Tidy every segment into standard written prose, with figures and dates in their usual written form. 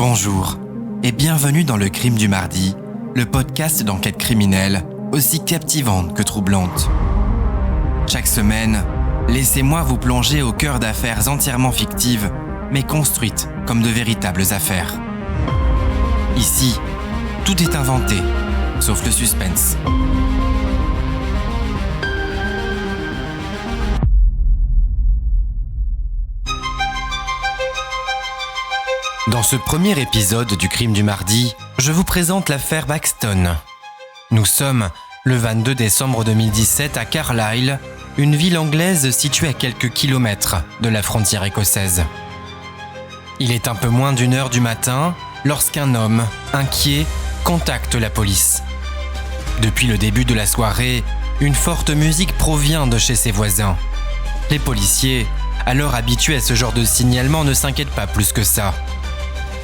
Bonjour et bienvenue dans Le Crime du Mardi, le podcast d'enquête criminelle aussi captivante que troublante. Chaque semaine, laissez-moi vous plonger au cœur d'affaires entièrement fictives, mais construites comme de véritables affaires. Ici, tout est inventé, sauf le suspense. Dans ce premier épisode du Crime du Mardi, je vous présente l'affaire Baxton. Nous sommes le 22 décembre 2017 à Carlisle, une ville anglaise située à quelques kilomètres de la frontière écossaise. Il est un peu moins d'1h du matin lorsqu'un homme, inquiet, contacte la police. Depuis le début de la soirée, une forte musique provient de chez ses voisins. Les policiers, alors habitués à ce genre de signalement, ne s'inquiètent pas plus que ça.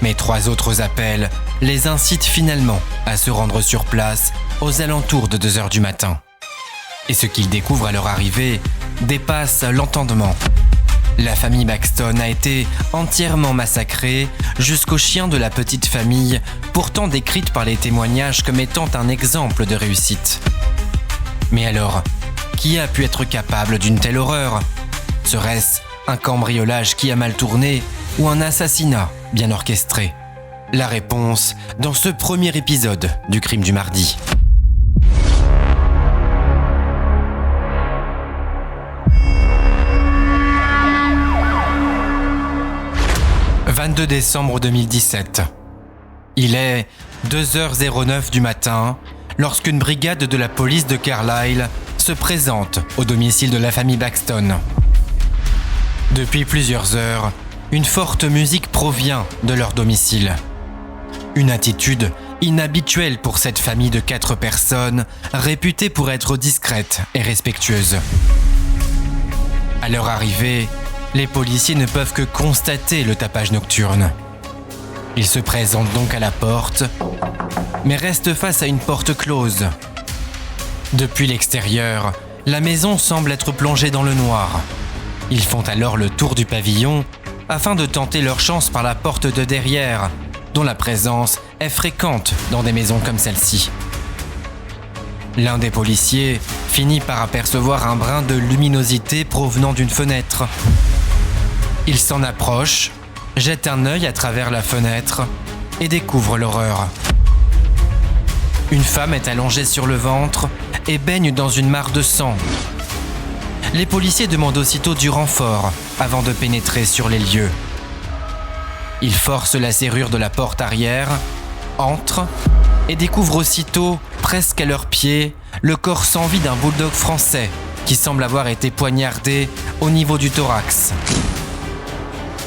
Mais 3 autres appels les incitent finalement à se rendre sur place aux alentours de 2h du matin. Et ce qu'ils découvrent à leur arrivée dépasse l'entendement. La famille Baxton a été entièrement massacrée jusqu'au chien de la petite famille, pourtant décrite par les témoignages comme étant un exemple de réussite. Mais alors, qui a pu être capable d'une telle horreur ? Serait-ce un cambriolage qui a mal tourné ou un assassinat bien orchestré ? La réponse dans ce premier épisode du Crime du Mardi. « 22 décembre 2017. Il est 2h09 du matin lorsqu'une brigade de la police de Carlisle se présente au domicile de la famille Baxton. Depuis plusieurs heures, une forte musique provient de leur domicile. Une attitude inhabituelle pour cette famille de 4 personnes, réputée pour être discrète et respectueuse. À leur arrivée, les policiers ne peuvent que constater le tapage nocturne. Ils se présentent donc à la porte, mais restent face à une porte close. Depuis l'extérieur, la maison semble être plongée dans le noir. Ils font alors le tour du pavillon afin de tenter leur chance par la porte de derrière, dont la présence est fréquente dans des maisons comme celle-ci. L'un des policiers finit par apercevoir un brin de luminosité provenant d'une fenêtre. Il s'en approche, jette un œil à travers la fenêtre et découvre l'horreur. Une femme est allongée sur le ventre et baigne dans une mare de sang. Les policiers demandent aussitôt du renfort avant de pénétrer sur les lieux. Ils forcent la serrure de la porte arrière, entrent et découvrent aussitôt, presque à leurs pieds, le corps sans vie d'un bulldog français qui semble avoir été poignardé au niveau du thorax.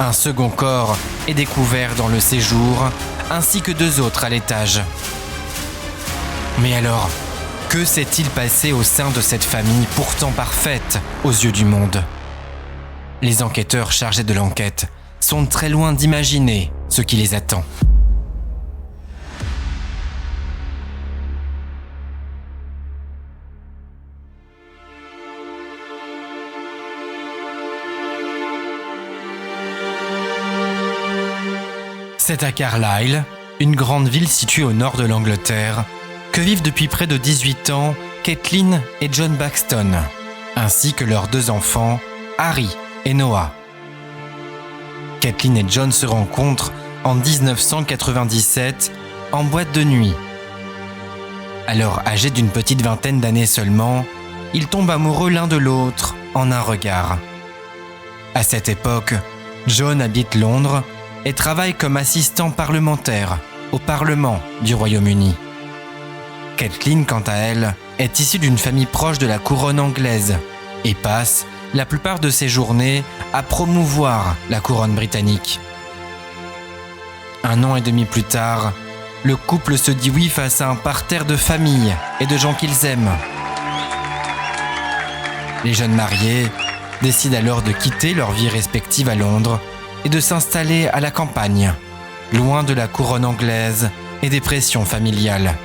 Un second corps est découvert dans le séjour, ainsi que 2 autres à l'étage. Mais alors, que s'est-il passé au sein de cette famille pourtant parfaite aux yeux du monde ? Les enquêteurs chargés de l'enquête sont très loin d'imaginer ce qui les attend. C'est à Carlisle, une grande ville située au nord de l'Angleterre, que vivent depuis près de 18 ans Kathleen et John Baxton, ainsi que leurs 2 enfants, Harry et Noah. Kathleen et John se rencontrent en 1997 en boîte de nuit. Alors âgés d'une petite vingtaine d'années seulement, ils tombent amoureux l'un de l'autre en un regard. À cette époque, John habite Londres et travaille comme assistant parlementaire au Parlement du Royaume-Uni. Kathleen, quant à elle, est issue d'une famille proche de la couronne anglaise et passe la plupart de ses journées à promouvoir la couronne britannique. 1 an et demi plus tard, le couple se dit oui face à un parterre de familles et de gens qu'ils aiment. Les jeunes mariés décident alors de quitter leur vie respective à Londres et de s'installer à la campagne, loin de la couronne anglaise et des pressions familiales.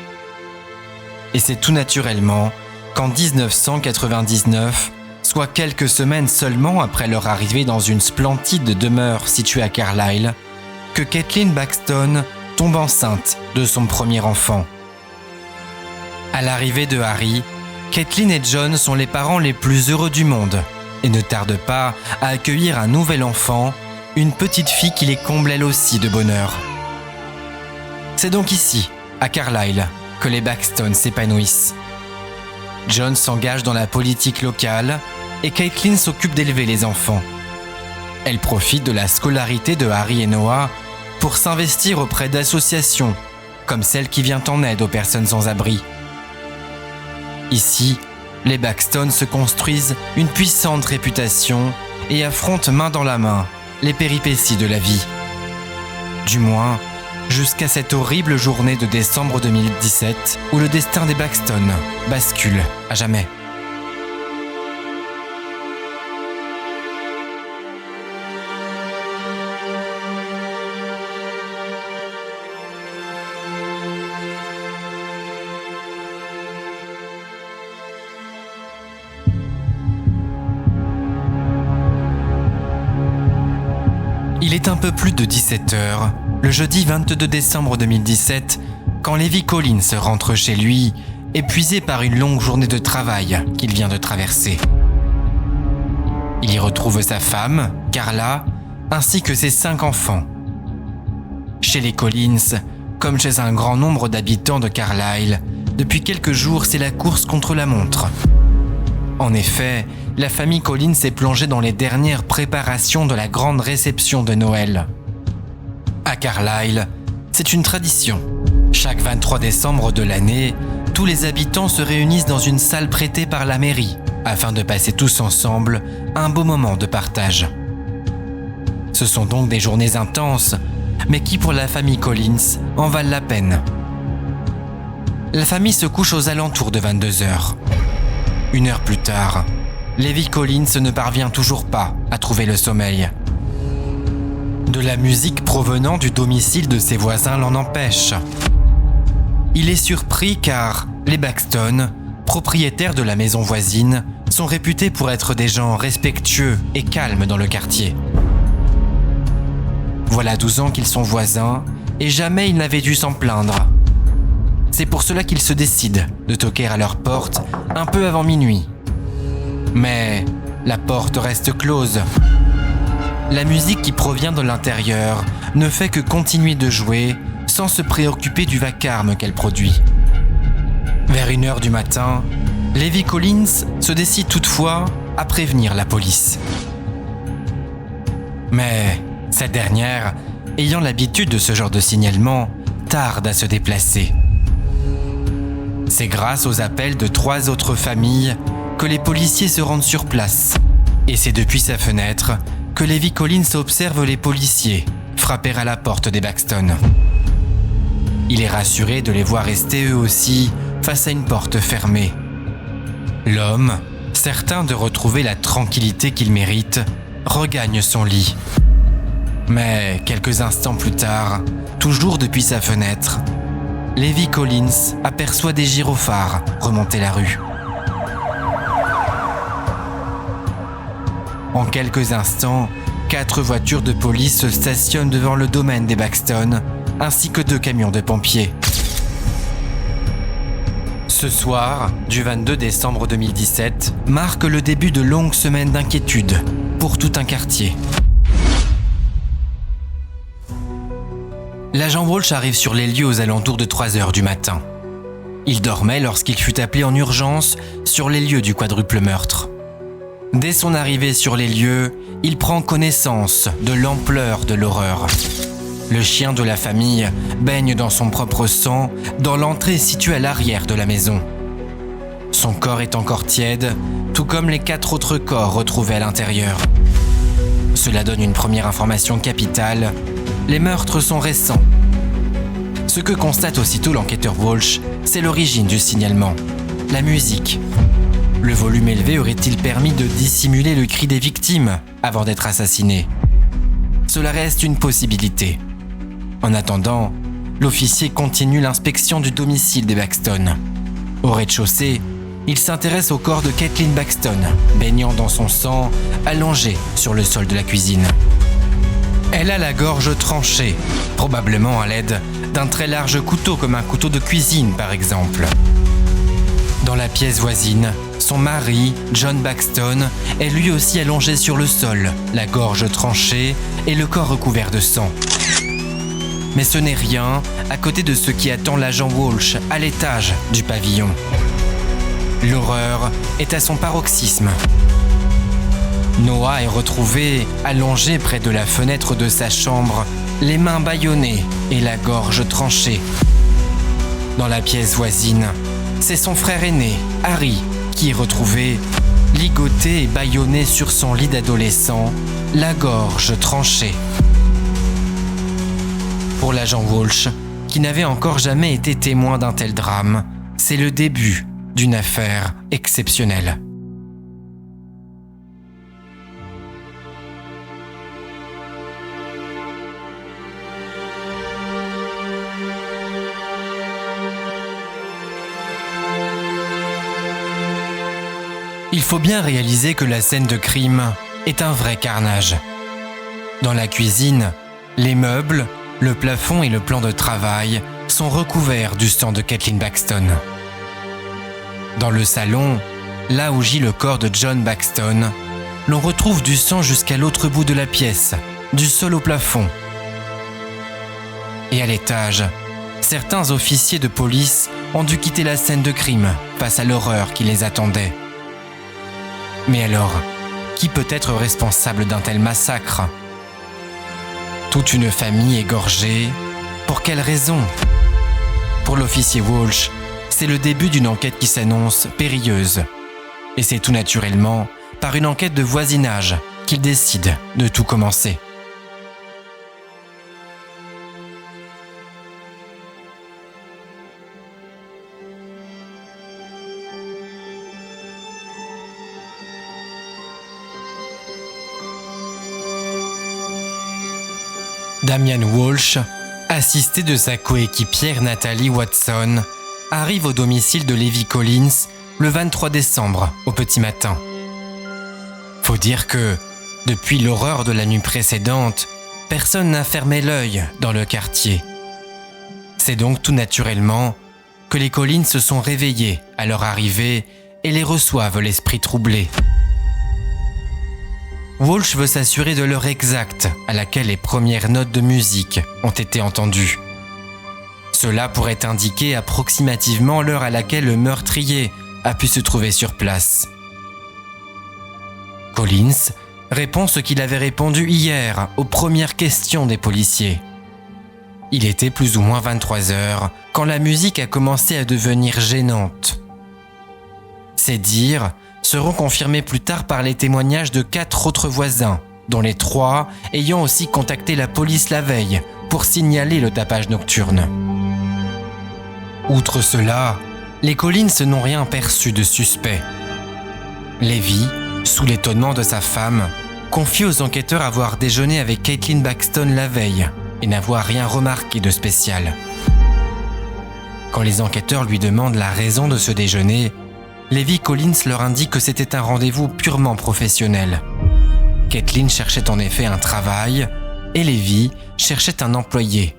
Et c'est tout naturellement qu'en 1999, soit quelques semaines seulement après leur arrivée dans une splendide demeure située à Carlisle, que Caitlin Baxton tombe enceinte de son premier enfant. À l'arrivée de Harry, Caitlin et John sont les parents les plus heureux du monde et ne tardent pas à accueillir un nouvel enfant, une petite fille qui les comble elle aussi de bonheur. C'est donc ici, à Carlisle, que les Baxton s'épanouissent. John s'engage dans la politique locale et Caitlin s'occupe d'élever les enfants. Elle profite de la scolarité de Harry et Noah pour s'investir auprès d'associations comme celle qui vient en aide aux personnes sans abri. Ici, les Baxton se construisent une puissante réputation et affrontent main dans la main les péripéties de la vie. Du moins, jusqu'à cette horrible journée de décembre 2017 où le destin des Baxton bascule à jamais. Il est un peu plus de 17h, le jeudi 22 décembre 2017, quand Levi Collins rentre chez lui, épuisé par une longue journée de travail qu'il vient de traverser. Il y retrouve sa femme, Carla, ainsi que ses 5 enfants. Chez les Collins, comme chez un grand nombre d'habitants de Carlisle, depuis quelques jours, c'est la course contre la montre. En effet, la famille Collins est plongée dans les dernières préparations de la grande réception de Noël. À Carlisle, c'est une tradition. Chaque 23 décembre de l'année, tous les habitants se réunissent dans une salle prêtée par la mairie afin de passer tous ensemble un beau moment de partage. Ce sont donc des journées intenses, mais qui pour la famille Collins en valent la peine. La famille se couche aux alentours de 22h. 1 heure plus tard, Levi Collins ne parvient toujours pas à trouver le sommeil. De la musique provenant du domicile de ses voisins l'en empêche. Il est surpris car les Baxton, propriétaires de la maison voisine, sont réputés pour être des gens respectueux et calmes dans le quartier. Voilà 12 ans qu'ils sont voisins et jamais ils n'avaient dû s'en plaindre. C'est pour cela qu'il se décide de toquer à leur porte un peu avant minuit. Mais la porte reste close. La musique qui provient de l'intérieur ne fait que continuer de jouer sans se préoccuper du vacarme qu'elle produit. Vers 1h du matin, Levi Collins se décide toutefois à prévenir la police. Mais cette dernière, ayant l'habitude de ce genre de signalement, tarde à se déplacer. C'est grâce aux appels de 3 autres familles que les policiers se rendent sur place. Et c'est depuis sa fenêtre que Levi Collins observe les policiers frapper à la porte des Baxton. Il est rassuré de les voir rester eux aussi face à une porte fermée. L'homme, certain de retrouver la tranquillité qu'il mérite, regagne son lit. Mais quelques instants plus tard, toujours depuis sa fenêtre, Levi Collins aperçoit des gyrophares remonter la rue. En quelques instants, 4 voitures de police se stationnent devant le domaine des Baxton, ainsi que 2 camions de pompiers. Ce soir, du 22 décembre 2017, marque le début de longues semaines d'inquiétude pour tout un quartier. L'agent Walsh arrive sur les lieux aux alentours de 3h du matin. Il dormait lorsqu'il fut appelé en urgence sur les lieux du quadruple meurtre. Dès son arrivée sur les lieux, il prend connaissance de l'ampleur de l'horreur. Le chien de la famille baigne dans son propre sang dans l'entrée située à l'arrière de la maison. Son corps est encore tiède, tout comme les 4 autres corps retrouvés à l'intérieur. Cela donne une première information capitale. Les meurtres sont récents. Ce que constate aussitôt l'enquêteur Walsh, c'est l'origine du signalement, la musique. Le volume élevé aurait-il permis de dissimuler le cri des victimes avant d'être assassinées ? Cela reste une possibilité. En attendant, l'officier continue l'inspection du domicile des Baxton. Au rez-de-chaussée, il s'intéresse au corps de Caitlin Baxton, baignant dans son sang, allongé sur le sol de la cuisine. Elle a la gorge tranchée, probablement à l'aide d'un très large couteau comme un couteau de cuisine par exemple. Dans la pièce voisine, son mari, John Baxton, est lui aussi allongé sur le sol, la gorge tranchée et le corps recouvert de sang. Mais ce n'est rien à côté de ce qui attend l'agent Walsh à l'étage du pavillon. L'horreur est à son paroxysme. Noah est retrouvé allongé près de la fenêtre de sa chambre, les mains bâillonnées et la gorge tranchée. Dans la pièce voisine, c'est son frère aîné, Harry, qui est retrouvé ligoté et bâillonné sur son lit d'adolescent, la gorge tranchée. Pour l'agent Walsh, qui n'avait encore jamais été témoin d'un tel drame, c'est le début d'une affaire exceptionnelle. Il faut bien réaliser que la scène de crime est un vrai carnage. Dans la cuisine, les meubles, le plafond et le plan de travail sont recouverts du sang de Kathleen Baxton. Dans le salon, là où gît le corps de John Baxton, l'on retrouve du sang jusqu'à l'autre bout de la pièce, du sol au plafond. Et à l'étage, certains officiers de police ont dû quitter la scène de crime face à l'horreur qui les attendait. Mais alors, qui peut être responsable d'un tel massacre ? Toute une famille égorgée, pour quelle raison ? Pour l'officier Walsh, c'est le début d'une enquête qui s'annonce périlleuse. Et c'est tout naturellement par une enquête de voisinage qu'il décide de tout commencer. Damian Walsh, assisté de sa coéquipière Natalie Watson, arrive au domicile de Levy Collins le 23 décembre au petit matin. Faut dire que, depuis l'horreur de la nuit précédente, personne n'a fermé l'œil dans le quartier. C'est donc tout naturellement que les Collins se sont réveillés à leur arrivée et les reçoivent l'esprit troublé. Walsh veut s'assurer de l'heure exacte à laquelle les premières notes de musique ont été entendues. Cela pourrait indiquer approximativement l'heure à laquelle le meurtrier a pu se trouver sur place. Collins répond ce qu'il avait répondu hier aux premières questions des policiers. Il était plus ou moins 23 heures quand la musique a commencé à devenir gênante. Ces dires seront confirmés plus tard par les témoignages de 4 autres voisins, dont les 3 ayant aussi contacté la police la veille pour signaler le tapage nocturne. Outre cela, les Collins n'ont rien perçu de suspect. Levy, sous l'étonnement de sa femme, confie aux enquêteurs avoir déjeuné avec Kathleen Baxton la veille et n'avoir rien remarqué de spécial. Quand les enquêteurs lui demandent la raison de ce déjeuner, Levy Collins leur indique que c'était un rendez-vous purement professionnel. Kathleen cherchait en effet un travail et Levy cherchait un employé.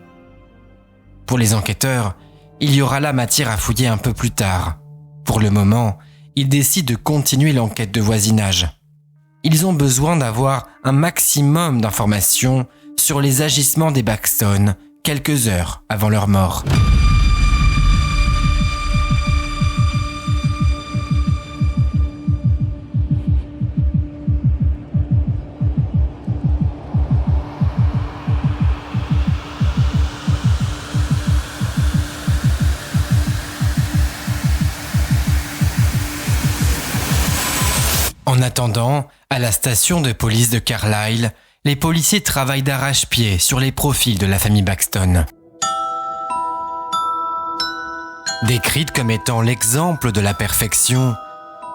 Pour les enquêteurs, il y aura là matière à fouiller un peu plus tard. Pour le moment, ils décident de continuer l'enquête de voisinage. Ils ont besoin d'avoir un maximum d'informations sur les agissements des Baxton quelques heures avant leur mort. En attendant, à la station de police de Carlisle, les policiers travaillent d'arrache-pied sur les profils de la famille Baxton. Décrite comme étant l'exemple de la perfection,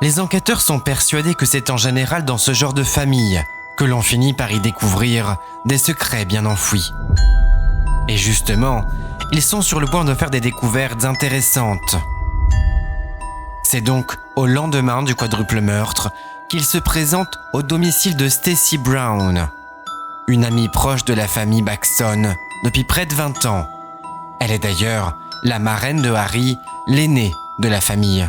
les enquêteurs sont persuadés que c'est en général dans ce genre de famille que l'on finit par y découvrir des secrets bien enfouis. Et justement, ils sont sur le point de faire des découvertes intéressantes. C'est donc au lendemain du quadruple meurtre qu'ils se présentent au domicile de Stacy Brown. une amie proche de la famille Baxton depuis près de 20 ans. Elle est d'ailleurs la marraine de Harry, l'aîné de la famille.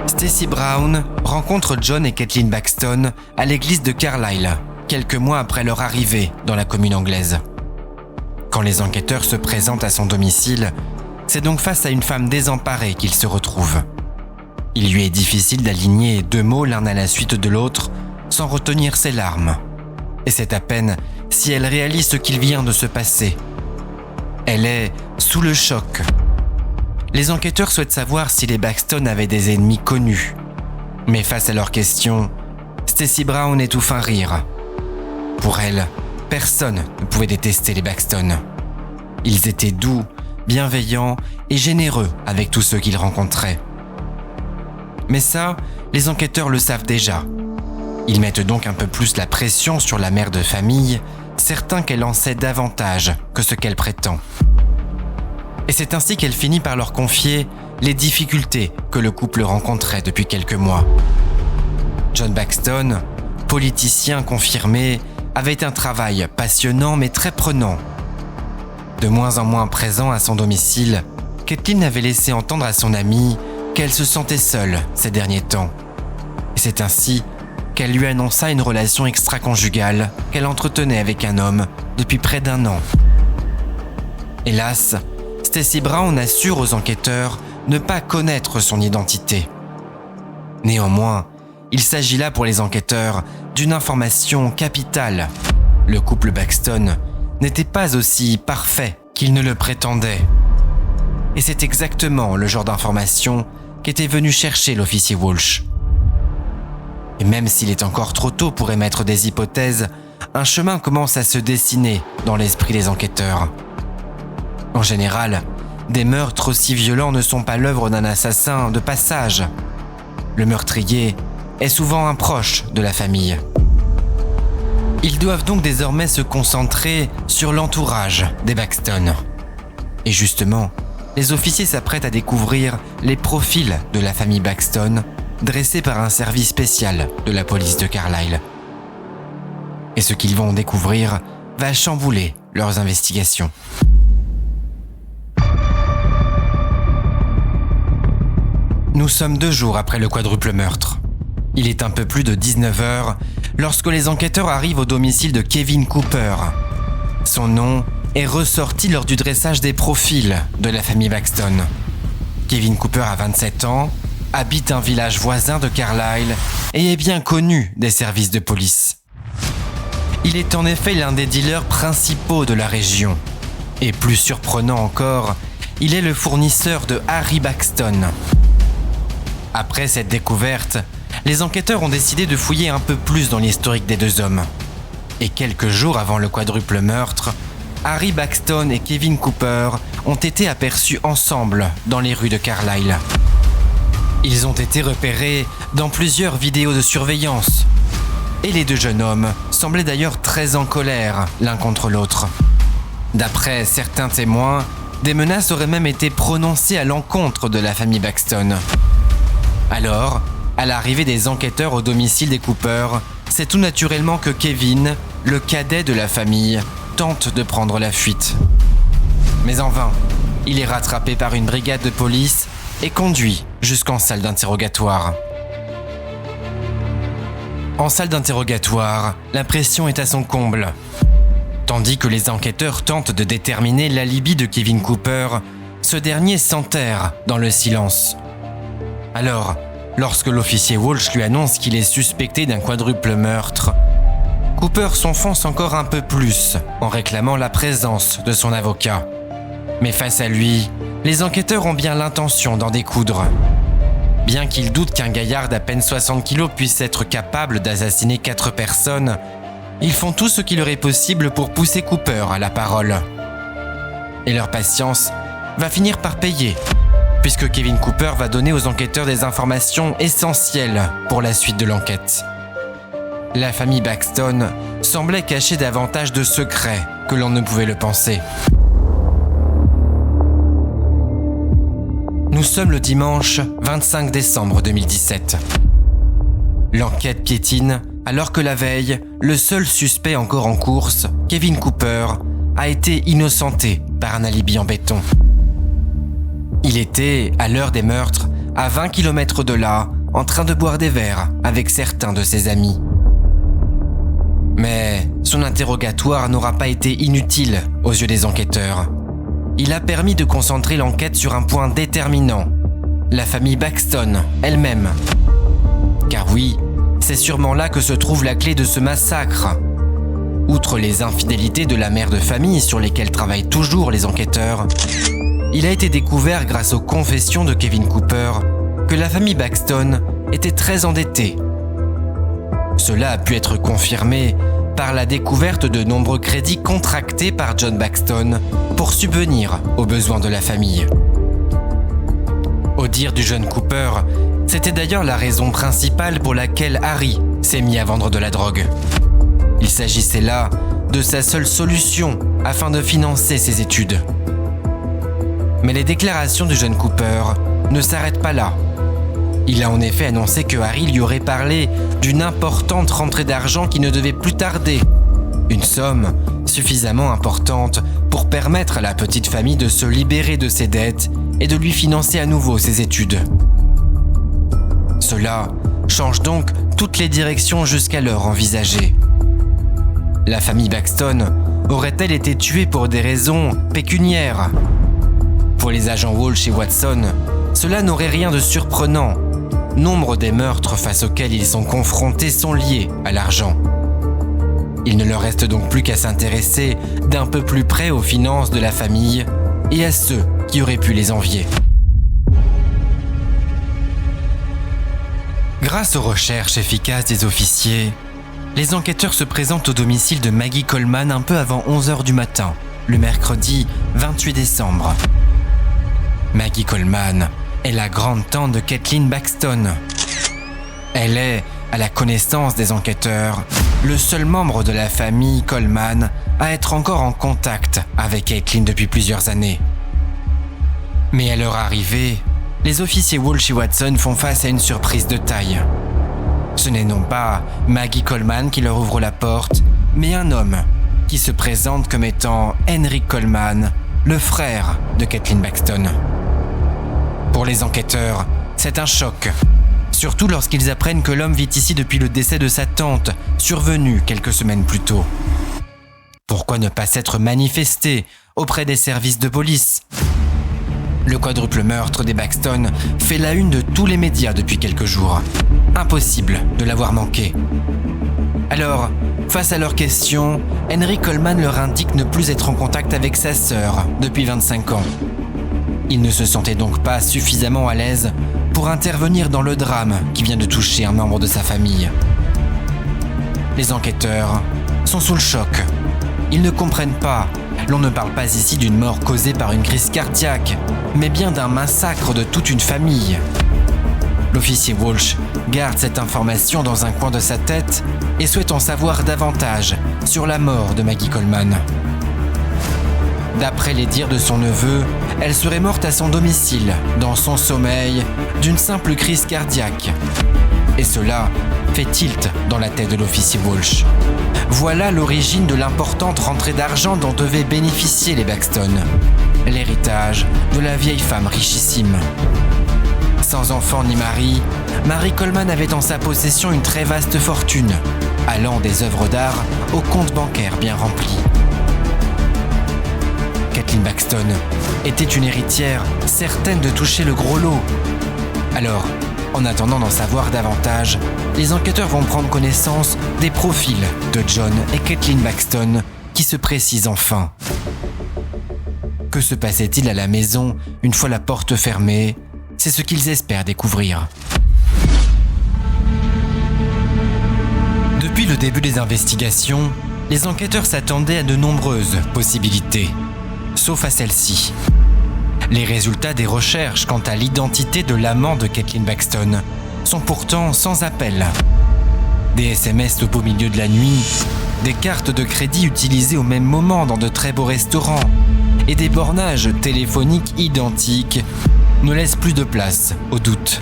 Stacy Brown rencontre John et Kathleen Baxton à l'église de Carlisle, quelques mois après leur arrivée dans la commune anglaise. Quand les enquêteurs se présentent à son domicile, c'est donc face à une femme désemparée qu'ils se retrouvent. Il lui est difficile d'aligner 2 mots l'un à la suite de l'autre sans retenir ses larmes. Et c'est à peine si elle réalise ce qu'il vient de se passer. Elle est sous le choc. Les enquêteurs souhaitent savoir si les Baxton avaient des ennemis connus. Mais face à leurs questions, Stacy Brown étouffe un rire. Pour elle, personne ne pouvait détester les Baxton. Ils étaient doux, bienveillants et généreux avec tous ceux qu'ils rencontraient. Mais ça, les enquêteurs le savent déjà. Ils mettent donc un peu plus la pression sur la mère de famille, certains qu'elle en sait davantage que ce qu'elle prétend. Et c'est ainsi qu'elle finit par leur confier les difficultés que le couple rencontrait depuis quelques mois. John Baxton, politicien confirmé, avait un travail passionnant mais très prenant. De moins en moins présent à son domicile, Kathleen avait laissé entendre à son amie qu'elle se sentait seule ces derniers temps. Et c'est ainsi qu'elle lui annonça une relation extra-conjugale qu'elle entretenait avec un homme depuis près d'1 an. Hélas, Stacy Brown assure aux enquêteurs ne pas connaître son identité. Néanmoins, il s'agit là pour les enquêteurs d'une information capitale. Le couple Baxton n'était pas aussi parfait qu'il ne le prétendait. Et c'est exactement le genre d'information qu'était venu chercher l'officier Walsh. Et même s'il est encore trop tôt pour émettre des hypothèses, un chemin commence à se dessiner dans l'esprit des enquêteurs. En général, des meurtres aussi violents ne sont pas l'œuvre d'un assassin de passage. Le meurtrier est souvent un proche de la famille. Ils doivent donc désormais se concentrer sur l'entourage des Baxton. Et justement, les officiers s'apprêtent à découvrir les profils de la famille Baxton, dressés par un service spécial de la police de Carlisle. Et ce qu'ils vont découvrir va chambouler leurs investigations. Nous sommes 2 jours après le quadruple meurtre. Il est un peu plus de 19h lorsque les enquêteurs arrivent au domicile de Kevin Cooper. Son nom est ressorti lors du dressage des profils de la famille Baxton. Kevin Cooper a 27 ans, habite un village voisin de Carlisle et est bien connu des services de police. Il est en effet l'un des dealers principaux de la région. Et plus surprenant encore, il est le fournisseur de Harry Baxton. Après cette découverte, les enquêteurs ont décidé de fouiller un peu plus dans l'historique des 2 hommes. Et quelques jours avant le quadruple meurtre, Harry Baxton et Kevin Cooper ont été aperçus ensemble dans les rues de Carlisle. Ils ont été repérés dans plusieurs vidéos de surveillance. Et les 2 jeunes hommes semblaient d'ailleurs très en colère l'un contre l'autre. D'après certains témoins, des menaces auraient même été prononcées à l'encontre de la famille Baxton. Alors, à l'arrivée des enquêteurs au domicile des Cooper, c'est tout naturellement que Kevin, le cadet de la famille, tente de prendre la fuite. Mais en vain, il est rattrapé par une brigade de police et conduit jusqu'en salle d'interrogatoire. En salle d'interrogatoire, la pression est à son comble. Tandis que les enquêteurs tentent de déterminer l'alibi de Kevin Cooper, ce dernier s'enterre dans le silence. Alors, lorsque l'officier Walsh lui annonce qu'il est suspecté d'un quadruple meurtre, Cooper s'enfonce encore un peu plus en réclamant la présence de son avocat. Mais face à lui, les enquêteurs ont bien l'intention d'en découdre. Bien qu'ils doutent qu'un gaillard d'à peine 60 kilos puisse être capable d'assassiner 4 personnes, ils font tout ce qui leur est possible pour pousser Cooper à la parole. Et leur patience va finir par payer, puisque Kevin Cooper va donner aux enquêteurs des informations essentielles pour la suite de l'enquête. La famille Baxton semblait cacher davantage de secrets que l'on ne pouvait le penser. Nous sommes le dimanche 25 décembre 2017. L'enquête piétine alors que la veille, le seul suspect encore en course, Kevin Cooper, a été innocenté par un alibi en béton. Il était, à l'heure des meurtres, à 20 km de là, en train de boire des verres avec certains de ses amis. Mais son interrogatoire n'aura pas été inutile aux yeux des enquêteurs. Il a permis de concentrer l'enquête sur un point déterminant, la famille Baxton elle-même. Car oui, c'est sûrement là que se trouve la clé de ce massacre. Outre les infidélités de la mère de famille sur lesquelles travaillent toujours les enquêteurs, il a été découvert grâce aux confessions de Kevin Cooper que la famille Baxton était très endettée. Cela a pu être confirmé par la découverte de nombreux crédits contractés par John Baxton pour subvenir aux besoins de la famille. Au dire du jeune Cooper, c'était d'ailleurs la raison principale pour laquelle Harry s'est mis à vendre de la drogue. Il s'agissait là de sa seule solution afin de financer ses études. Mais les déclarations du jeune Cooper ne s'arrêtent pas là. Il a en effet annoncé que Harry lui aurait parlé d'une importante rentrée d'argent qui ne devait plus tarder. Une somme suffisamment importante pour permettre à la petite famille de se libérer de ses dettes et de lui financer à nouveau ses études. Cela change donc toutes les directions jusqu'alors envisagées. La famille Baxton aurait-elle été tuée pour des raisons pécuniaires ? Pour les agents Walsh et Watson, cela n'aurait rien de surprenant. Nombre des meurtres face auxquels ils sont confrontés sont liés à l'argent. Il ne leur reste donc plus qu'à s'intéresser d'un peu plus près aux finances de la famille et à ceux qui auraient pu les envier. Grâce aux recherches efficaces des officiers, les enquêteurs se présentent au domicile de Maggie Coleman un peu avant 11h du matin, le mercredi 28 décembre. Maggie Coleman est la grande-tante de Kathleen Baxton. Elle est, à la connaissance des enquêteurs, le seul membre de la famille Coleman à être encore en contact avec Kathleen depuis plusieurs années. Mais à leur arrivée, les officiers Walsh et Watson font face à une surprise de taille. Ce n'est non pas Maggie Coleman qui leur ouvre la porte, mais un homme qui se présente comme étant Henry Coleman, le frère de Kathleen Baxton. Pour les enquêteurs, c'est un choc, surtout lorsqu'ils apprennent que l'homme vit ici depuis le décès de sa tante, survenu quelques semaines plus tôt. Pourquoi ne pas s'être manifesté auprès des services de police ? Le quadruple meurtre des Baxton fait la une de tous les médias depuis quelques jours. Impossible de l'avoir manqué. Alors, face à leurs questions, Henry Coleman leur indique ne plus être en contact avec sa sœur depuis 25 ans. Il ne se sentait donc pas suffisamment à l'aise pour intervenir dans le drame qui vient de toucher un membre de sa famille. Les enquêteurs sont sous le choc. Ils ne comprennent pas. L'on ne parle pas ici d'une mort causée par une crise cardiaque, mais bien d'un massacre de toute une famille. L'officier Walsh garde cette information dans un coin de sa tête et souhaite en savoir davantage sur la mort de Maggie Coleman. D'après les dires de son neveu, elle serait morte à son domicile, dans son sommeil, d'une simple crise cardiaque. Et cela fait tilt dans la tête de l'officier Walsh. Voilà l'origine de l'importante rentrée d'argent dont devaient bénéficier les Baxton. L'héritage de la vieille femme richissime. Sans enfant ni mari, Mary Coleman avait en sa possession une très vaste fortune, allant des œuvres d'art aux comptes bancaires bien remplis. Kathleen Baxton était une héritière certaine de toucher le gros lot. Alors, en attendant d'en savoir davantage, les enquêteurs vont prendre connaissance des profils de John et Kathleen Baxton qui se précisent enfin. Que se passait-il à la maison une fois la porte fermée ? C'est ce qu'ils espèrent découvrir. Depuis le début des investigations, les enquêteurs s'attendaient à de nombreuses possibilités, sauf à celle-ci. Les résultats des recherches quant à l'identité de l'amant de Kathleen Baxton sont pourtant sans appel. Des SMS au beau milieu de la nuit, des cartes de crédit utilisées au même moment dans de très beaux restaurants et des bornages téléphoniques identiques ne laissent plus de place au doute.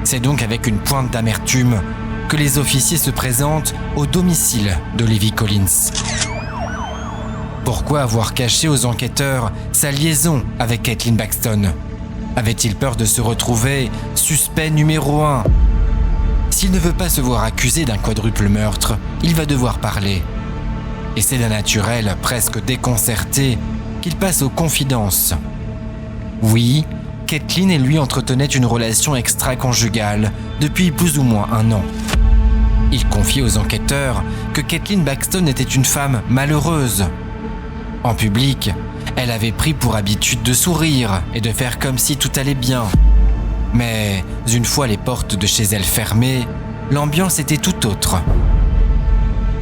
C'est donc avec une pointe d'amertume que les officiers se présentent au domicile de Levy Collins. Pourquoi avoir caché aux enquêteurs sa liaison avec Caitlin Baxton ? Avait-il peur de se retrouver suspect numéro 1 ? S'il ne veut pas se voir accusé d'un quadruple meurtre, il va devoir parler. Et c'est d'un naturel presque déconcerté qu'il passe aux confidences. Oui, Caitlin et lui entretenaient une relation extra-conjugale depuis plus ou moins 1 an. Il confie aux enquêteurs que Caitlin Baxton était une femme malheureuse. En public, elle avait pris pour habitude de sourire et de faire comme si tout allait bien. Mais une fois les portes de chez elle fermées, l'ambiance était tout autre.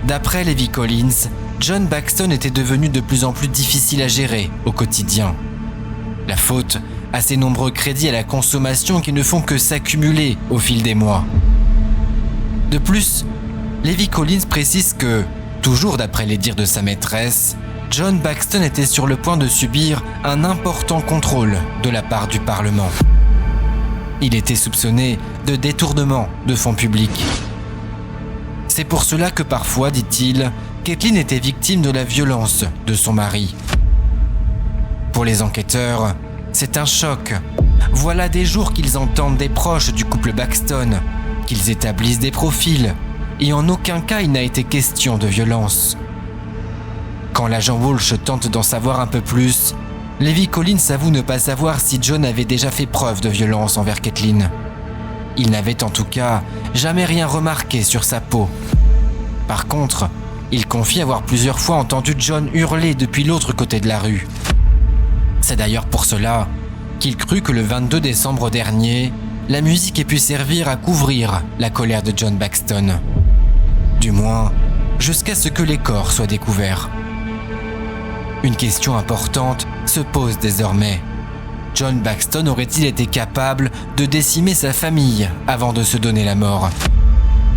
D'après Levy Collins, John Baxton était devenu de plus en plus difficile à gérer au quotidien. La faute à ses nombreux crédits à la consommation qui ne font que s'accumuler au fil des mois. De plus, Levy Collins précise que, toujours d'après les dires de sa maîtresse, John Baxton était sur le point de subir un important contrôle de la part du Parlement. Il était soupçonné de détournement de fonds publics. C'est pour cela que parfois, dit-il, Caitlin était victime de la violence de son mari. Pour les enquêteurs, c'est un choc. Voilà des jours qu'ils entendent des proches du couple Baxton, qu'ils établissent des profils, et en aucun cas il n'a été question de violence. Quand l'agent Walsh tente d'en savoir un peu plus, Levy Collins avoue ne pas savoir si John avait déjà fait preuve de violence envers Caitlin. Il n'avait en tout cas jamais rien remarqué sur sa peau. Par contre, il confie avoir plusieurs fois entendu John hurler depuis l'autre côté de la rue. C'est d'ailleurs pour cela qu'il crut que le 22 décembre dernier, la musique ait pu servir à couvrir la colère de John Baxton. Du moins, jusqu'à ce que les corps soient découverts. Une question importante se pose désormais. John Baxton aurait-il été capable de décimer sa famille avant de se donner la mort ?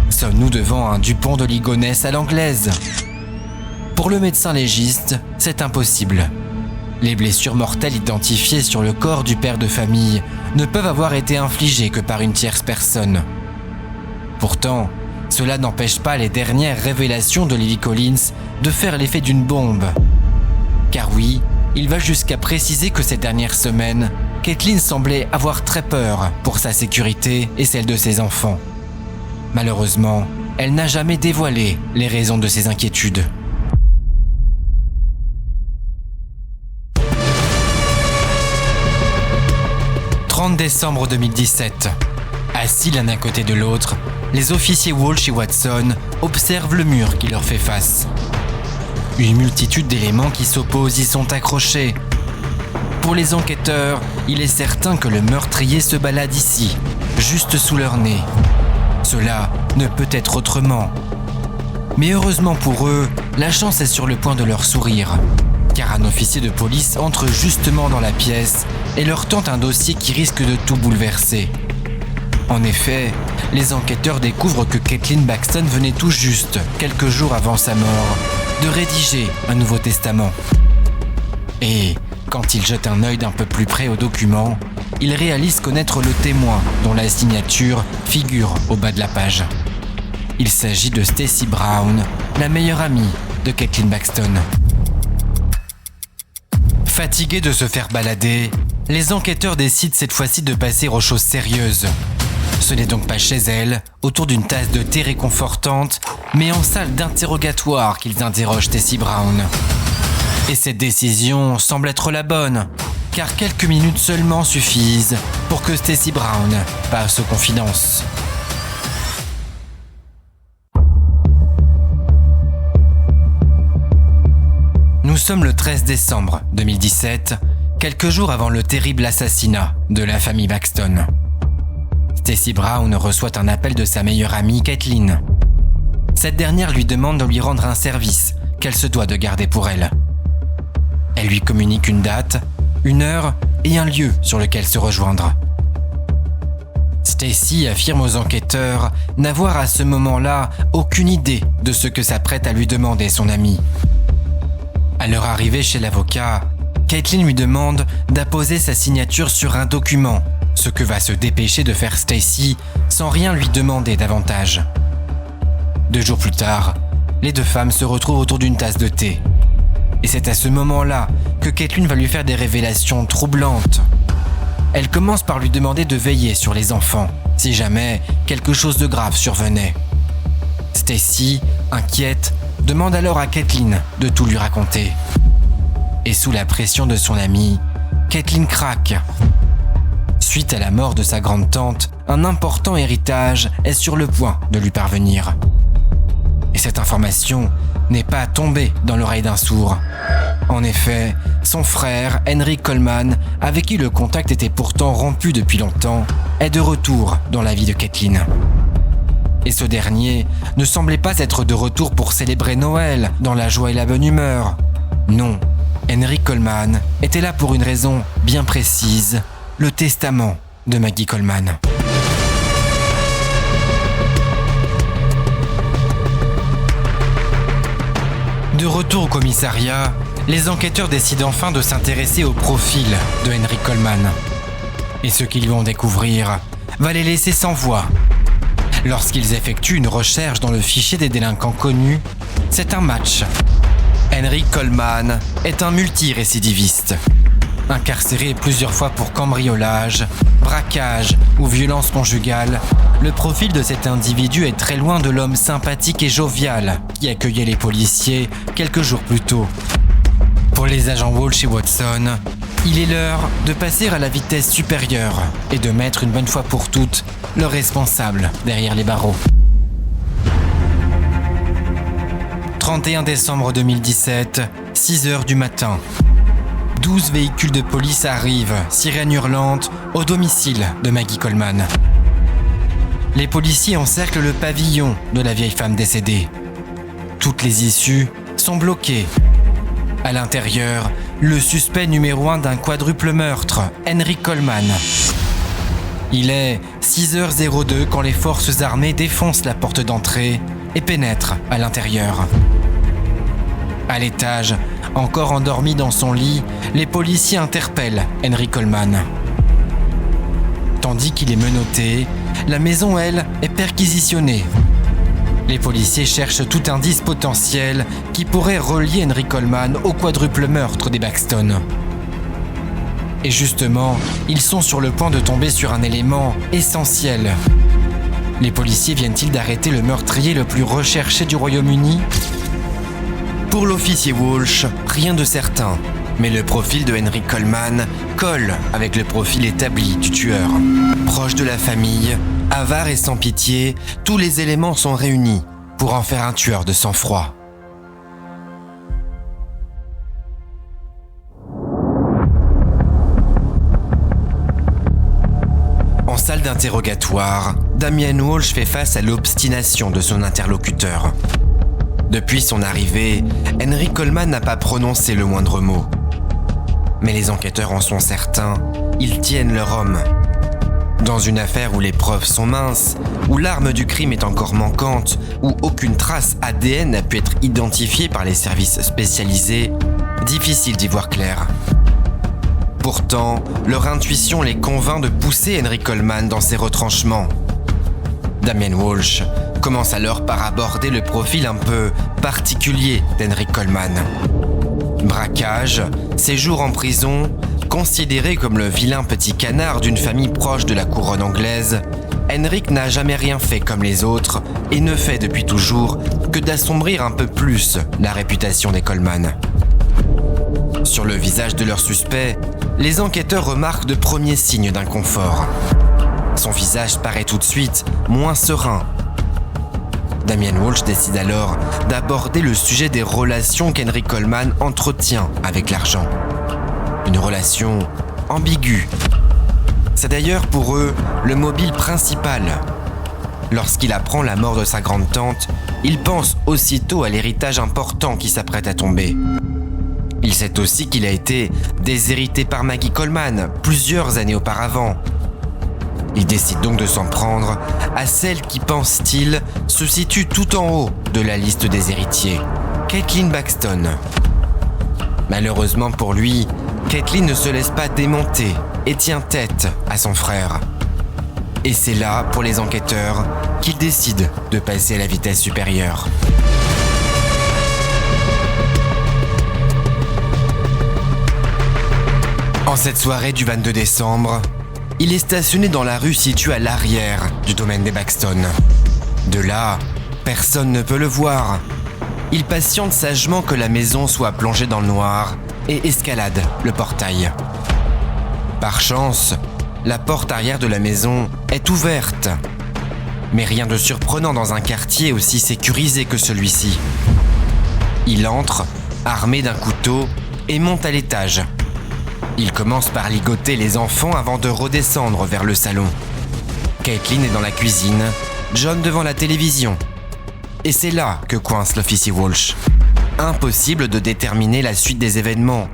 Sommes-nous devant un Dupont de Ligonnès à l'anglaise ? Pour le médecin légiste, c'est impossible. Les blessures mortelles identifiées sur le corps du père de famille ne peuvent avoir été infligées que par une tierce personne. Pourtant, cela n'empêche pas les dernières révélations de Levy Collins de faire l'effet d'une bombe. Car oui, il va jusqu'à préciser que ces dernières semaines, Caitlin semblait avoir très peur pour sa sécurité et celle de ses enfants. Malheureusement, elle n'a jamais dévoilé les raisons de ses inquiétudes. « 30 décembre 2017. Assis l'un à côté de l'autre, les officiers Walsh et Watson observent le mur qui leur fait face. Une multitude d'éléments qui s'opposent y sont accrochés. Pour les enquêteurs, il est certain que le meurtrier se balade ici, juste sous leur nez. Cela ne peut être autrement. Mais heureusement pour eux, la chance est sur le point de leur sourire, car un officier de police entre justement dans la pièce et leur tente un dossier qui risque de tout bouleverser. En effet, les enquêteurs découvrent que Caitlin Baxton venait tout juste, quelques jours avant sa mort, de rédiger un Nouveau Testament. Et quand il jette un œil d'un peu plus près au document, il réalise connaître le témoin dont la signature figure au bas de la page. Il s'agit de Stacy Brown, la meilleure amie de Caitlin Baxton. Fatigués de se faire balader, les enquêteurs décident cette fois-ci de passer aux choses sérieuses. Ce n'est donc pas chez elle, autour d'une tasse de thé réconfortante, mais en salle d'interrogatoire qu'ils interrogent Stacy Brown. Et cette décision semble être la bonne, car quelques minutes seulement suffisent pour que Stacy Brown passe aux confidences. Nous sommes le 13 décembre 2017, quelques jours avant le terrible assassinat de la famille Baxton. Stacy Brown reçoit un appel de sa meilleure amie Caitlin. Cette dernière lui demande de lui rendre un service qu'elle se doit de garder pour elle. Elle lui communique une date, une heure et un lieu sur lequel se rejoindre. Stacy affirme aux enquêteurs n'avoir à ce moment-là aucune idée de ce que s'apprête à lui demander son amie. À leur arrivée chez l'avocat, Caitlin lui demande d'apposer sa signature sur un document ce que va se dépêcher de faire Stacy sans rien lui demander davantage. 2 jours plus tard, les 2 femmes se retrouvent autour d'une tasse de thé. Et c'est à ce moment-là que Caitlin va lui faire des révélations troublantes. Elle commence par lui demander de veiller sur les enfants, si jamais quelque chose de grave survenait. Stacy, inquiète, demande alors à Caitlin de tout lui raconter. Et sous la pression de son amie, Caitlin craque. Suite à la mort de sa grande-tante, un important héritage est sur le point de lui parvenir. Et cette information n'est pas tombée dans l'oreille d'un sourd. En effet, son frère, Henry Coleman, avec qui le contact était pourtant rompu depuis longtemps, est de retour dans la vie de Caitlin. Et ce dernier ne semblait pas être de retour pour célébrer Noël dans la joie et la bonne humeur. Non, Henry Coleman était là pour une raison bien précise, le testament de Maggie Coleman. De retour au commissariat, les enquêteurs décident enfin de s'intéresser au profil de Henry Coleman. Et ce qu'ils vont découvrir va les laisser sans voix. Lorsqu'ils effectuent une recherche dans le fichier des délinquants connus, c'est un match. Henry Coleman est un multirécidiviste. Incarcéré plusieurs fois pour cambriolage, braquage ou violence conjugale, le profil de cet individu est très loin de l'homme sympathique et jovial qui accueillait les policiers quelques jours plus tôt. Pour les agents Walsh et Watson, il est l'heure de passer à la vitesse supérieure et de mettre une bonne fois pour toutes le responsable derrière les barreaux. 31 décembre 2017, 6h du matin. 12 véhicules de police arrivent, sirènes hurlantes, au domicile de Maggie Coleman. Les policiers encerclent le pavillon de la vieille femme décédée. Toutes les issues sont bloquées. À l'intérieur, le suspect numéro 1 d'un quadruple meurtre, Henry Coleman. Il est 6h02 quand les forces armées défoncent la porte d'entrée et pénètrent à l'intérieur. À l'étage, encore endormi dans son lit, les policiers interpellent Henry Coleman. Tandis qu'il est menotté, la maison, elle, est perquisitionnée. Les policiers cherchent tout indice potentiel qui pourrait relier Henry Coleman au quadruple meurtre des Baxton. Et justement, ils sont sur le point de tomber sur un élément essentiel. Les policiers viennent-ils d'arrêter le meurtrier le plus recherché du Royaume-Uni ? Pour l'officier Walsh, rien de certain, mais le profil de Henry Coleman colle avec le profil établi du tueur. Proche de la famille, avare et sans pitié, tous les éléments sont réunis pour en faire un tueur de sang-froid. En salle d'interrogatoire, Damien Walsh fait face à l'obstination de son interlocuteur. Depuis son arrivée, Henry Coleman n'a pas prononcé le moindre mot. Mais les enquêteurs en sont certains, ils tiennent leur homme. Dans une affaire où les preuves sont minces, où l'arme du crime est encore manquante, où aucune trace ADN n'a pu être identifiée par les services spécialisés, difficile d'y voir clair. Pourtant, leur intuition les convainc de pousser Henry Coleman dans ses retranchements. Damien Walsh commence alors par aborder le profil un peu particulier d'Henry Coleman. Braquage, séjour en prison, considéré comme le vilain petit canard d'une famille proche de la couronne anglaise, Henrik n'a jamais rien fait comme les autres et ne fait depuis toujours que d'assombrir un peu plus la réputation des Coleman. Sur le visage de leur suspect, les enquêteurs remarquent de premiers signes d'inconfort. Son visage paraît tout de suite moins serein. Damien Walsh décide alors d'aborder le sujet des relations qu'Henry Coleman entretient avec l'argent. Une relation ambiguë. C'est d'ailleurs pour eux le mobile principal. Lorsqu'il apprend la mort de sa grande-tante, il pense aussitôt à l'héritage important qui s'apprête à tomber. Il sait aussi qu'il a été déshérité par Maggie Coleman plusieurs années auparavant. Il décide donc de s'en prendre à celle qui, pense-t-il, se situe tout en haut de la liste des héritiers, Caitlin Baxton. Malheureusement pour lui, Caitlin ne se laisse pas démonter et tient tête à son frère. Et c'est là, pour les enquêteurs, qu'ils décident de passer à la vitesse supérieure. En cette soirée du 22 décembre, il est stationné dans la rue située à l'arrière du domaine des Baxton. De là, personne ne peut le voir. Il patiente sagement que la maison soit plongée dans le noir et escalade le portail. Par chance, la porte arrière de la maison est ouverte. Mais rien de surprenant dans un quartier aussi sécurisé que celui-ci. Il entre, armé d'un couteau, et monte à l'étage. Il commence par ligoter les enfants avant de redescendre vers le salon. Caitlin est dans la cuisine, John devant la télévision. Et c'est là que coince l'officier Walsh. Impossible de déterminer la suite des événements.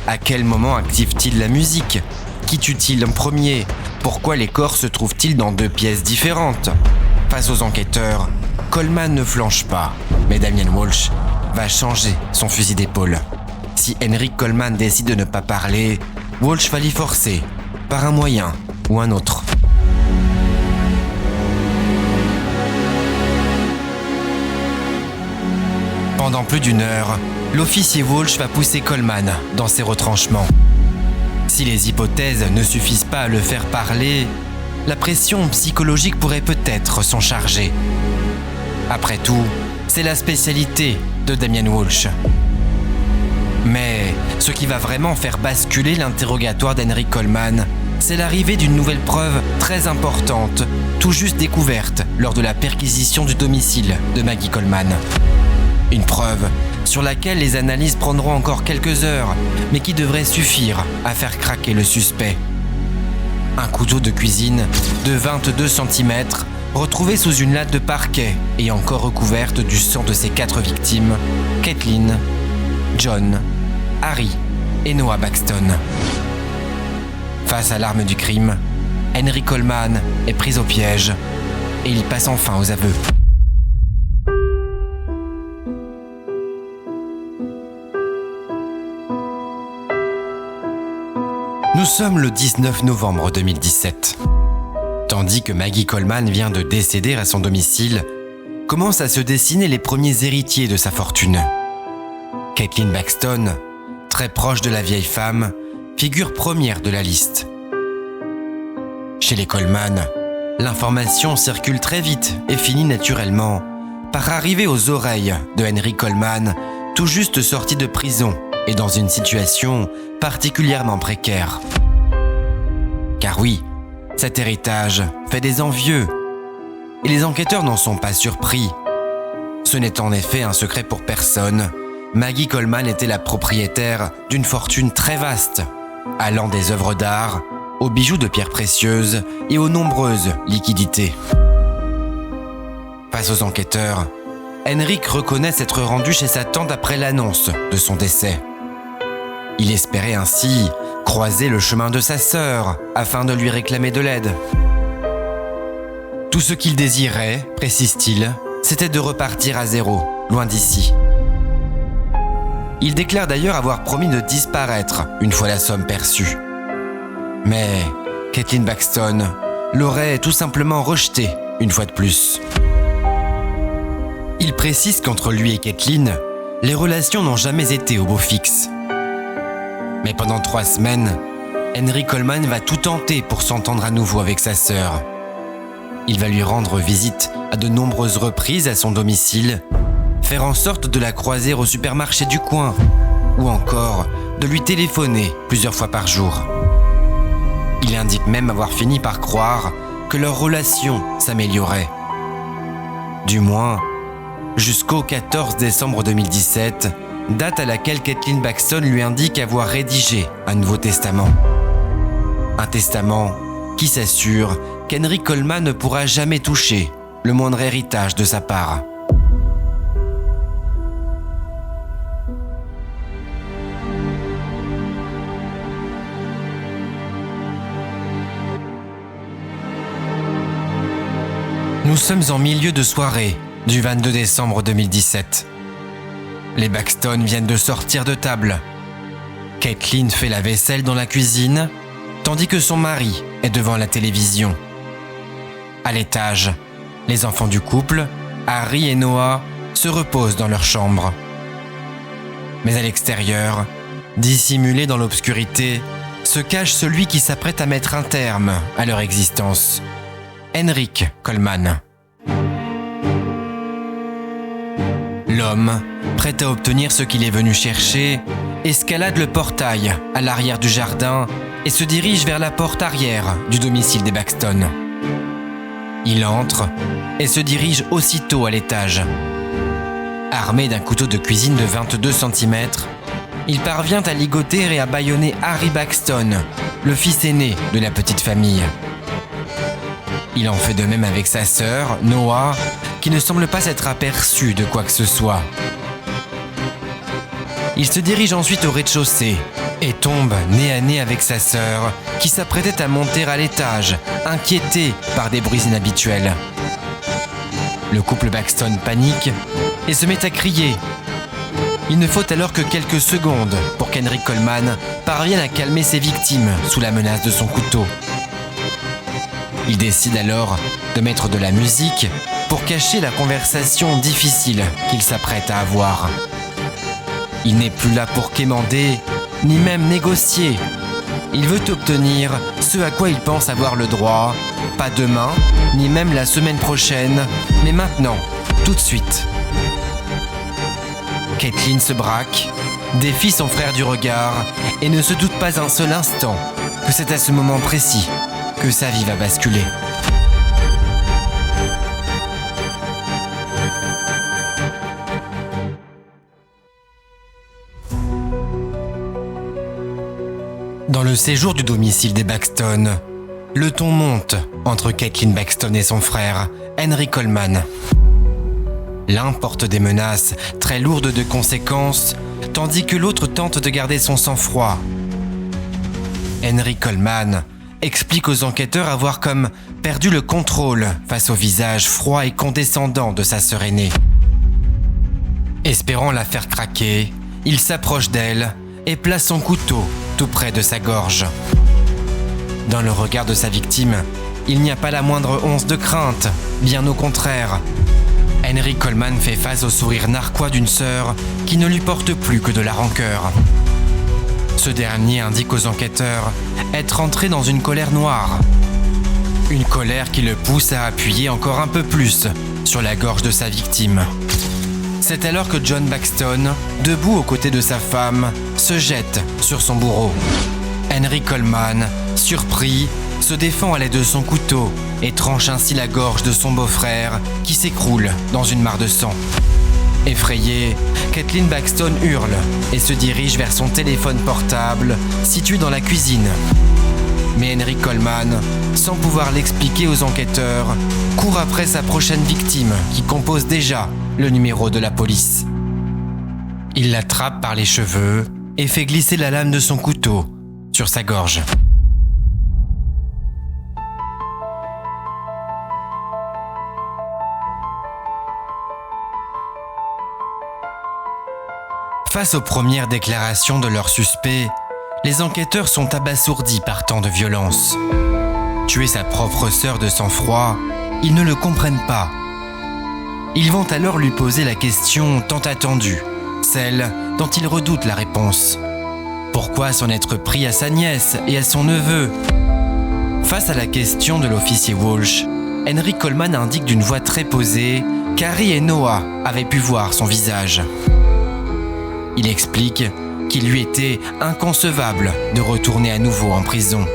À quel moment active-t-il la musique ? Qui tue-t-il en premier ? Pourquoi les corps se trouvent-ils dans 2 pièces différentes ? Face aux enquêteurs, Coleman ne flanche pas, mais Damien Walsh va changer son fusil d'épaule. Si Henry Coleman décide de ne pas parler, Walsh va l'y forcer, par un moyen ou un autre. Pendant plus d'1 heure, l'officier Walsh va pousser Coleman dans ses retranchements. Si les hypothèses ne suffisent pas à le faire parler, la pression psychologique pourrait peut-être s'en charger. Après tout, c'est la spécialité de Damien Walsh. Mais ce qui va vraiment faire basculer l'interrogatoire d'Henry Coleman, c'est l'arrivée d'une nouvelle preuve très importante, tout juste découverte lors de la perquisition du domicile de Maggie Coleman. Une preuve sur laquelle les analyses prendront encore quelques heures, mais qui devrait suffire à faire craquer le suspect. Un couteau de cuisine de 22 cm retrouvé sous une latte de parquet et encore recouverte du sang de ses 4 victimes, Caitlin, John, Harry et Noah Baxton. Face à l'arme du crime, Henry Coleman est pris au piège et il passe enfin aux aveux. Nous sommes le 19 novembre 2017. Tandis que Maggie Coleman vient de décéder à son domicile, commencent à se dessiner les premiers héritiers de sa fortune. Caitlin Baxton, très proche de la vieille femme, figure première de la liste. Chez les Coleman, l'information circule très vite et finit naturellement par arriver aux oreilles de Henry Coleman, tout juste sorti de prison et dans une situation particulièrement précaire. Car oui, cet héritage fait des envieux, et les enquêteurs n'en sont pas surpris. Ce n'est en effet un secret pour personne, Maggie Coleman était la propriétaire d'une fortune très vaste, allant des œuvres d'art, aux bijoux de pierres précieuses et aux nombreuses liquidités. Face aux enquêteurs, Henrik reconnaît s'être rendu chez sa tante après l'annonce de son décès. Il espérait ainsi croiser le chemin de sa sœur afin de lui réclamer de l'aide. Tout ce qu'il désirait, précise-t-il, c'était de repartir à zéro, loin d'ici. Il déclare d'ailleurs avoir promis de disparaître une fois la somme perçue. Mais Caitlin Baxton l'aurait tout simplement rejeté une fois de plus. Il précise qu'entre lui et Caitlin, les relations n'ont jamais été au beau fixe. Mais pendant 3 semaines, Henry Coleman va tout tenter pour s'entendre à nouveau avec sa sœur. Il va lui rendre visite à de nombreuses reprises à son domicile, faire en sorte de la croiser au supermarché du coin, ou encore de lui téléphoner plusieurs fois par jour. Il indique même avoir fini par croire que leur relation s'améliorait. Du moins, jusqu'au 14 décembre 2017, date à laquelle Caitlin Baxton lui indique avoir rédigé un nouveau testament. Un testament qui s'assure qu'Henry Coleman ne pourra jamais toucher le moindre héritage de sa part. Nous sommes en milieu de soirée du 22 décembre 2017. Les Baxton viennent de sortir de table. Caitlin fait la vaisselle dans la cuisine tandis que son mari est devant la télévision. À l'étage, les enfants du couple, Harry et Noah, se reposent dans leur chambre. Mais à l'extérieur, dissimulé dans l'obscurité, se cache celui qui s'apprête à mettre un terme à leur existence, Henrik Coleman. L'homme, prêt à obtenir ce qu'il est venu chercher, escalade le portail à l'arrière du jardin et se dirige vers la porte arrière du domicile des Baxton. Il entre et se dirige aussitôt à l'étage. Armé d'un couteau de cuisine de 22 cm, il parvient à ligoter et à bâillonner Harry Baxton, le fils aîné de la petite famille. Il en fait de même avec sa sœur, Noah, qui ne semble pas s'être aperçu de quoi que ce soit. Il se dirige ensuite au rez-de-chaussée et tombe nez à nez avec sa sœur, qui s'apprêtait à monter à l'étage, inquiétée par des bruits inhabituels. Le couple Baxton panique et se met à crier. Il ne faut alors que quelques secondes pour qu'Henrik Coleman parvienne à calmer ses victimes sous la menace de son couteau. Il décide alors de mettre de la musique pour cacher la conversation difficile qu'il s'apprête à avoir. Il n'est plus là pour quémander, ni même négocier. Il veut obtenir ce à quoi il pense avoir le droit, pas demain, ni même la semaine prochaine, mais maintenant, tout de suite. Caitlin se braque, défie son frère du regard et ne se doute pas un seul instant que c'est à ce moment précis que sa vie va basculer. Dans le séjour du domicile des Baxton, le ton monte entre Caitlin Baxton et son frère, Henrik Coleman. L'un porte des menaces très lourdes de conséquences, tandis que l'autre tente de garder son sang-froid. Henrik Coleman explique aux enquêteurs avoir comme perdu le contrôle face au visage froid et condescendant de sa sœur aînée. Espérant la faire craquer, il s'approche d'elle et place son couteau tout près de sa gorge. Dans le regard de sa victime, il n'y a pas la moindre once de crainte, bien au contraire. Henrik Coleman fait face au sourire narquois d'une sœur qui ne lui porte plus que de la rancœur. Ce dernier indique aux enquêteurs être entré dans une colère noire. Une colère qui le pousse à appuyer encore un peu plus sur la gorge de sa victime. C'est alors que John Baxton, debout aux côtés de sa femme, se jette sur son bourreau. Henrik Coleman, surpris, se défend à l'aide de son couteau et tranche ainsi la gorge de son beau-frère qui s'écroule dans une mare de sang. Effrayée, Caitlin Baxton hurle et se dirige vers son téléphone portable situé dans la cuisine. Mais Henrik Coleman, sans pouvoir l'expliquer aux enquêteurs, court après sa prochaine victime qui compose déjà le numéro de la police. Il l'attrape par les cheveux et fait glisser la lame de son couteau sur sa gorge. Face aux premières déclarations de leur suspect, les enquêteurs sont abasourdis par tant de violence. Tuer sa propre sœur de sang-froid, ils ne le comprennent pas. Ils vont alors lui poser la question tant attendue, celle dont ils redoutent la réponse. Pourquoi s'en être pris à sa nièce et à son neveu ? Face à la question de l'officier Walsh, Henrik Coleman indique d'une voix très posée qu'Harry et Noah avaient pu voir son visage. Il explique qu'il lui était inconcevable de retourner à nouveau en prison.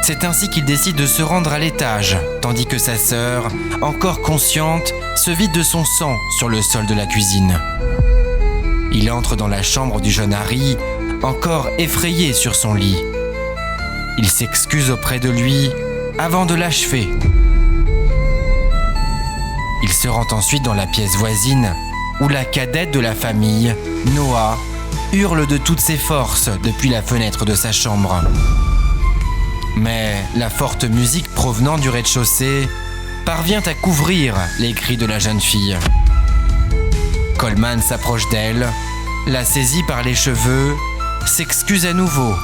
C'est ainsi qu'il décide de se rendre à l'étage, tandis que sa sœur, encore consciente, se vide de son sang sur le sol de la cuisine. Il entre dans la chambre du jeune Harry, encore effrayé sur son lit. Il s'excuse auprès de lui avant de l'achever. Il se rend ensuite dans la pièce voisine, où la cadette de la famille, Noah, hurle de toutes ses forces depuis la fenêtre de sa chambre. Mais la forte musique provenant du rez-de-chaussée parvient à couvrir les cris de la jeune fille. Coleman s'approche d'elle, la saisit par les cheveux, s'excuse à nouveau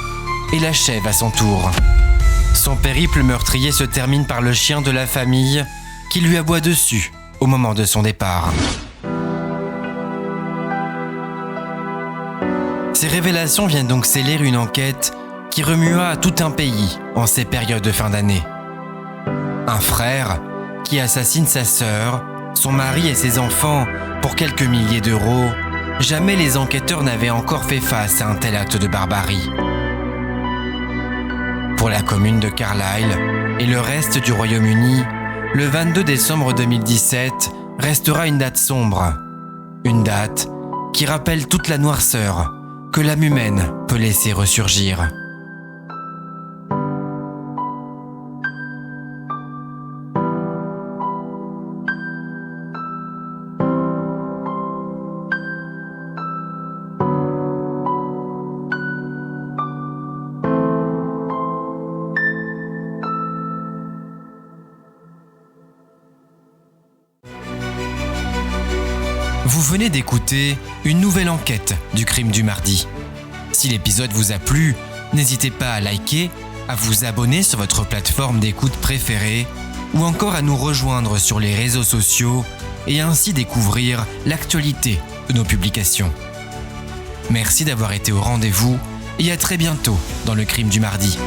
et l'achève à son tour. Son périple meurtrier se termine par le chien de la famille qui lui aboie dessus au moment de son départ. Ces révélations viennent donc sceller une enquête qui remua tout un pays en ces périodes de fin d'année. Un frère qui assassine sa sœur, son mari et ses enfants pour quelques milliers d'euros. Jamais les enquêteurs n'avaient encore fait face à un tel acte de barbarie. Pour la commune de Carlisle et le reste du Royaume-Uni, le 22 décembre 2017 restera une date sombre. Une date qui rappelle toute la noirceur que l'âme humaine peut laisser ressurgir. Vous venez d'écouter une nouvelle enquête du crime du mardi. Si l'épisode vous a plu, n'hésitez pas à liker, à vous abonner sur votre plateforme d'écoute préférée ou encore à nous rejoindre sur les réseaux sociaux et ainsi découvrir l'actualité de nos publications. Merci d'avoir été au rendez-vous et à très bientôt dans le crime du mardi.